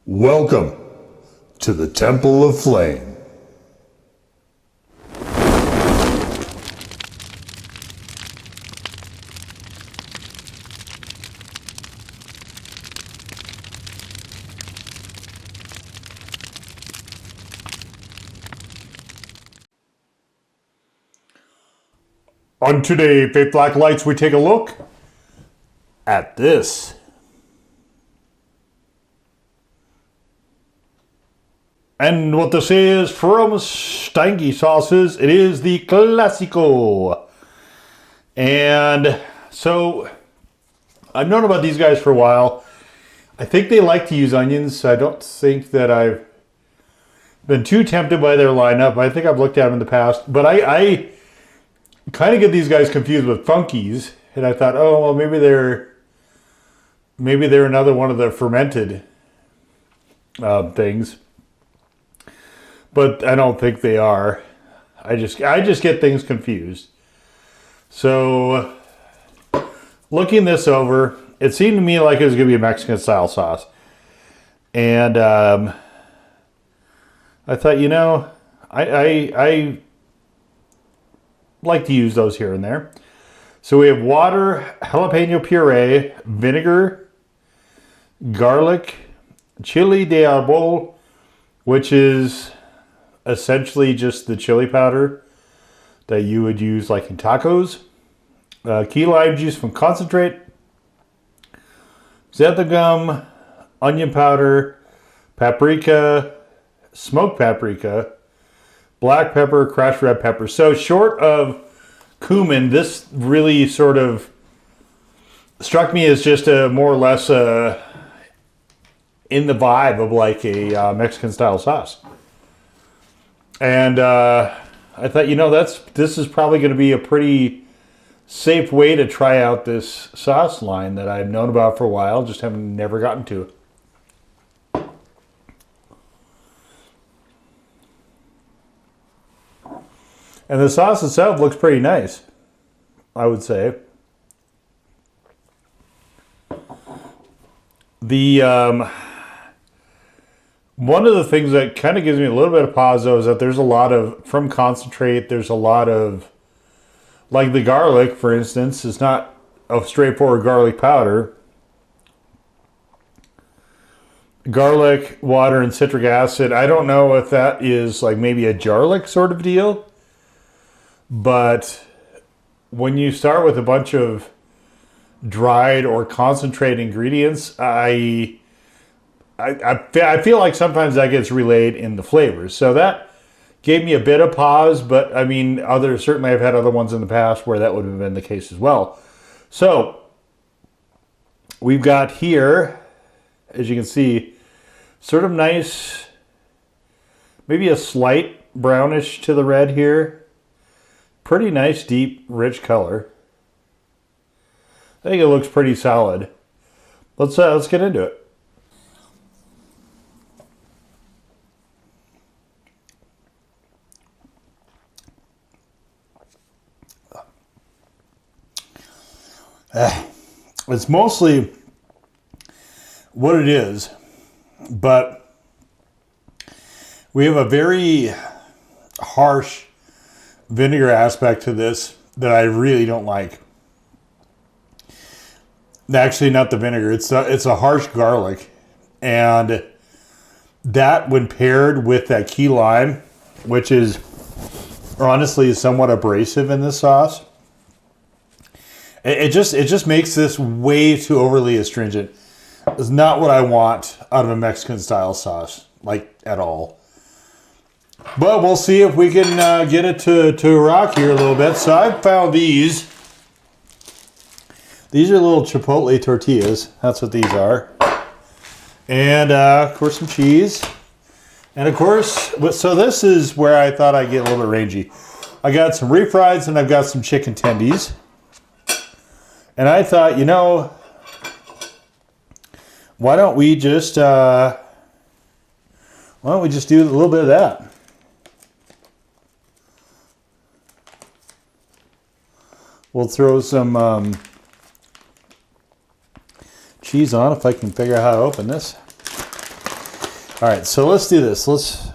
Welcome to the Temple of Flame. On today, Faith Black Lights, we take a look at this. And what this is from Stanky sauces, it is the Clasico. And so I've known about these guys for a while. I think they like to use onions. I don't think that I've been too tempted by their lineup. I think I've looked at them in the past, but I kind of get these guys confused with Funkies, and I thought, oh well, maybe they're another one of the fermented things. But I don't think they are. I just get things confused. So, looking this over, it seemed to me like it was going to be a Mexican style sauce. And I thought, you know, I like to use those here and there. So we have water, jalapeno puree, vinegar, garlic, chili de arbol, which is essentially just the chili powder that you would use like in tacos. Key lime juice from concentrate, xanthan, onion powder, paprika, smoked paprika, black pepper, crushed red pepper. So short of cumin, this really sort of struck me as just a more or less in the vibe of like a Mexican style sauce. And I thought, you know, this is probably going to be a pretty safe way to try out this sauce line that I've known about for a while, just haven't never gotten to. And the sauce itself looks pretty nice, I would say. The one of the things that kind of gives me a little bit of pause, though, is that there's a lot of, from concentrate, there's a lot of, like the garlic, for instance, is not a straightforward garlic powder. Garlic, water, and citric acid. I don't know if that is like maybe a garlic sort of deal. But when you start with a bunch of dried or concentrate ingredients, I feel like sometimes that gets relayed in the flavors. So that gave me a bit of pause, but I mean, certainly I've had other ones in the past where that would have been the case as well. So we've got here, as you can see, sort of nice, maybe a slight brownish to the red here. Pretty nice, deep, rich color. I think it looks pretty solid. Let's get into it. It's mostly what it is, but we have a very harsh vinegar aspect to this that I really don't like. Actually, not the vinegar. It's a harsh garlic, and that when paired with that key lime, which is honestly somewhat abrasive in this sauce, it just makes this way too overly astringent. It's not what I want out of a Mexican style sauce, like at all. But we'll see if we can get it to rock here a little bit. So I found these. These are little chipotle tortillas. That's what these are. And of course some cheese. And of course, so this is where I thought I'd get a little bit rangy. I got some refrieds and I've got some chicken tendies. And I thought, you know, why don't we just do a little bit of that? We'll throw some cheese on if I can figure out how to open this. All right, so let's do this. Let's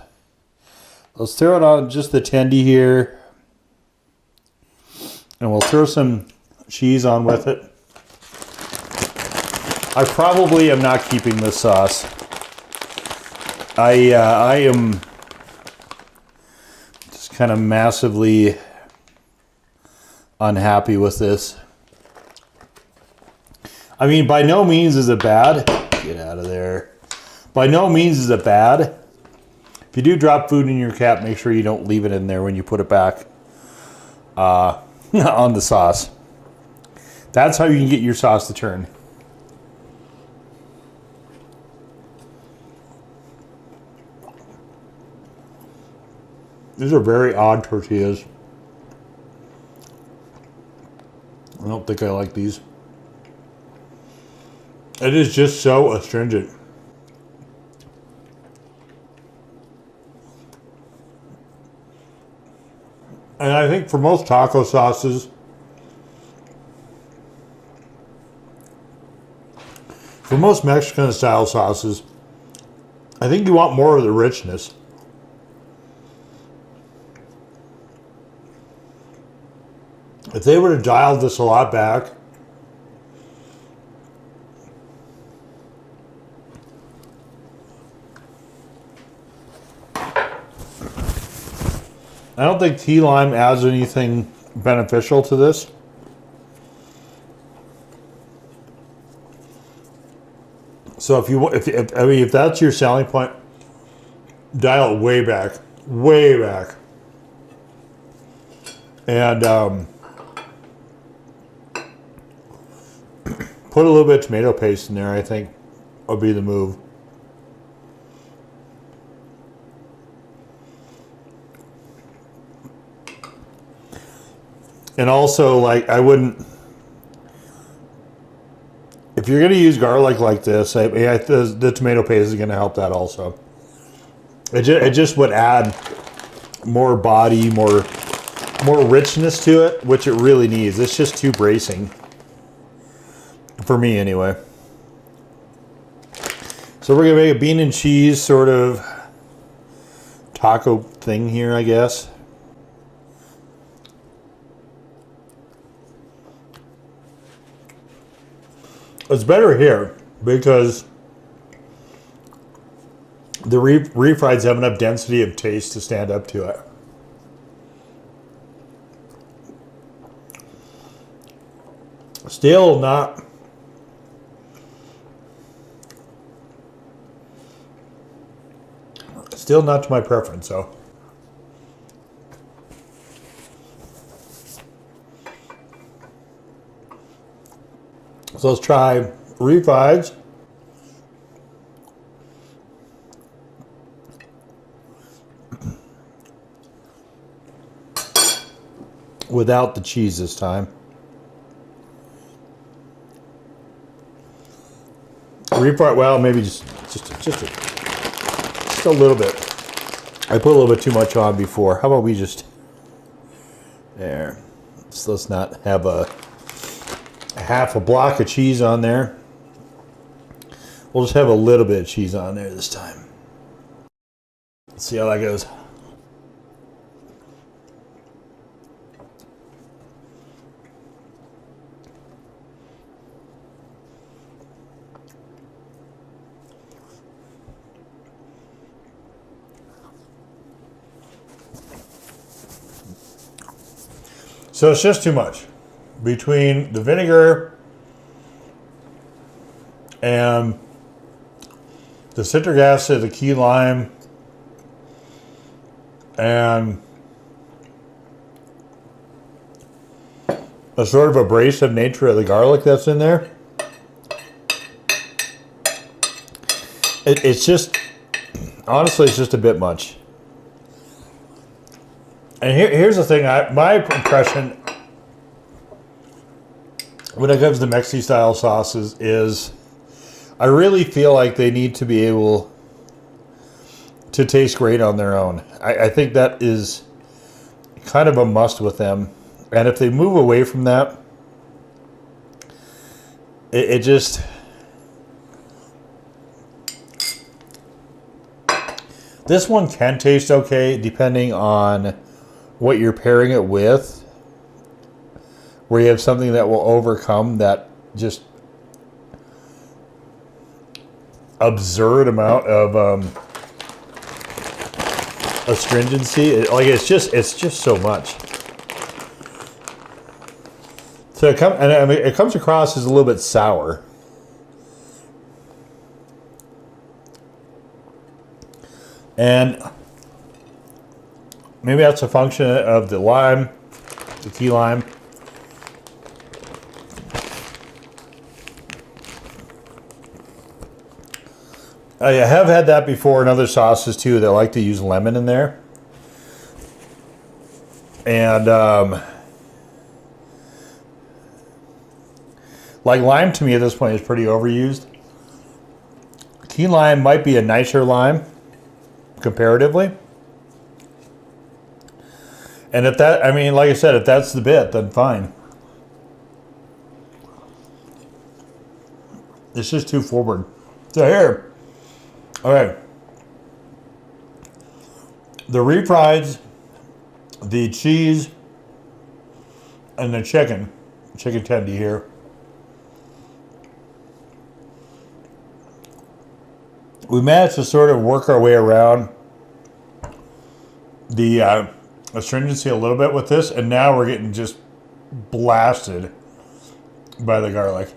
throw it on just the tendy here. And we'll throw some cheese on with it. I probably am not keeping this sauce. I am just kind of massively unhappy with this. I mean, by no means is it bad. Get out of there. By no means is it bad. If you do drop food in your cap, make sure you don't leave it in there when you put it back on the sauce. That's how you can get your sauce to turn. These are very odd tortillas. I don't think I like these. It is just so astringent. And I think for most taco sauces, for most Mexican style sauces, I think you want more of the richness. If they were to dial this a lot back, I don't think key lime adds anything beneficial to this. So if that's your selling point, dial it way back, and put a little bit of tomato paste in there. I think would be the move. And also, like, I wouldn't, if you're going to use garlic like this, the tomato paste is going to help that also. It just would add more body, more richness to it, which it really needs. It's just too bracing. For me, anyway. So we're going to make a bean and cheese sort of taco thing here, I guess. It's better here because the refrieds have enough density of taste to stand up to it. Still not to my preference, though. So let's try refrieds. Without the cheese this time. Refried, well, maybe just a little bit. I put a little bit too much on before. How about we just there? So let's not have a half a block of cheese on there. We'll just have a little bit of cheese on there this time. Let's see how that goes. So it's just too much. Between the vinegar and the citric acid, the key lime, and a sort of abrasive nature of the garlic that's in there, it's just, honestly, it's just a bit much. And here's the thing, my impression when it comes to Mexican style sauces is I really feel like they need to be able to taste great on their own. I think that is kind of a must with them. And if they move away from that, This one can taste okay depending on what you're pairing it with, where you have something that will overcome that just absurd amount of astringency. It's just so much. So it comes across as a little bit sour. And maybe that's a function of the lime, the key lime. I have had that before in other sauces too. They like to use lemon in there. And like lime to me at this point is pretty overused. Key lime might be a nicer lime comparatively. And if that, I mean, like I said, if that's the bit, then fine. It's just too forward. So here, okay. The refrieds, the cheese, and the chicken tendy here. We managed to sort of work our way around the astringency a little bit with this, and now we're getting just blasted by the garlic.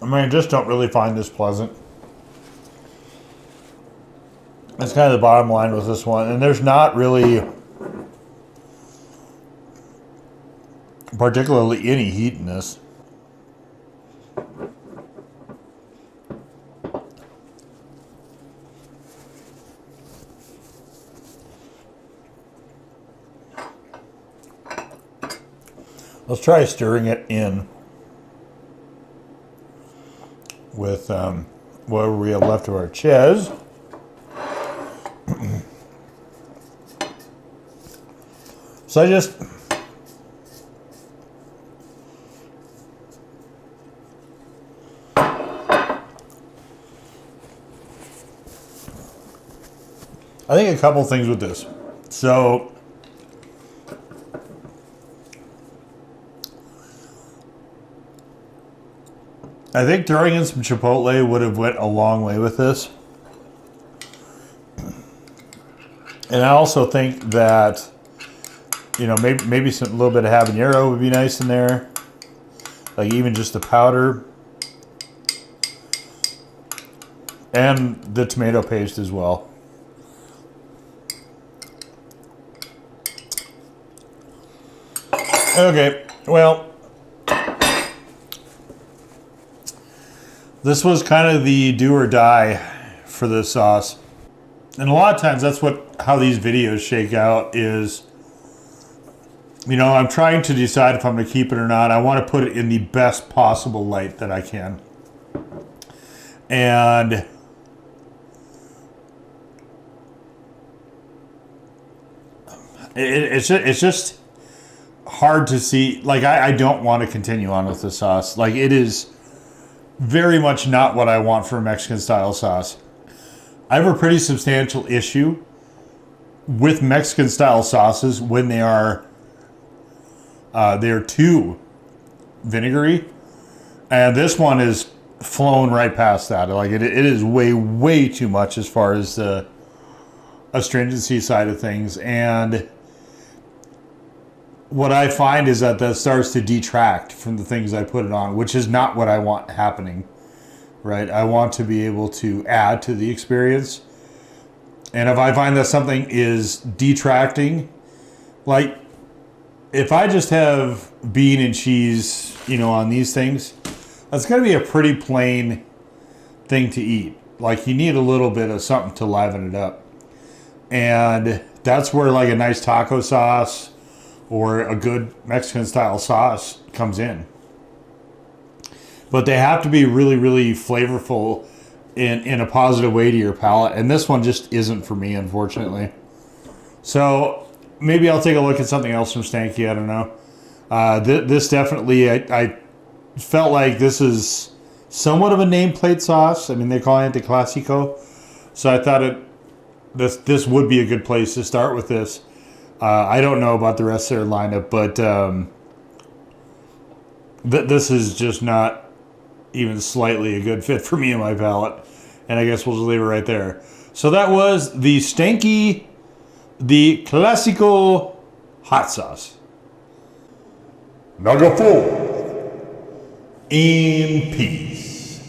I mean, I just don't really find this pleasant. That's kind of the bottom line with this one, and there's not really particularly any heat in this. Let's try stirring it in with whatever we have left of our ches. So I think a couple things with this. So I think throwing in some chipotle would have went a long way with this. And I also think that, you know, maybe a little bit of habanero would be nice in there. Like even just the powder. And the tomato paste as well. Okay, well, this was kind of the do or die for this sauce. And a lot of times that's how these videos shake out is, you know, I'm trying to decide if I'm going to keep it or not. I want to put it in the best possible light that I can. And it's just hard to see. Like, I don't want to continue on with the sauce. Like, it is very much not what I want for a Mexican style sauce. I have a pretty substantial issue with Mexican style sauces when they're too vinegary, and this one is flown right past that. Like it is way too much as far as the astringency side of things. And what I find is that starts to detract from the things I put it on, which is not what I want happening, right? I want to be able to add to the experience. And if I find that something is detracting, like if I just have bean and cheese, you know, on these things, that's going to be a pretty plain thing to eat. Like you need a little bit of something to liven it up. And that's where like a nice taco sauce or a good Mexican style sauce comes in. But they have to be really, really flavorful in a positive way to your palate. And this one just isn't for me, unfortunately. So maybe I'll take a look at something else from Stanky. I don't know. This definitely, I felt like this is somewhat of a nameplate sauce. I mean, they're calling it the Clasico. So I thought this would be a good place to start with this. I don't know about the rest of their lineup, but this is just not even slightly a good fit for me and my palate. And I guess we'll just leave it right there. So that was the Stanky, the Clasico hot sauce. Now go forward in peace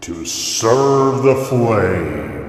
to serve the flame.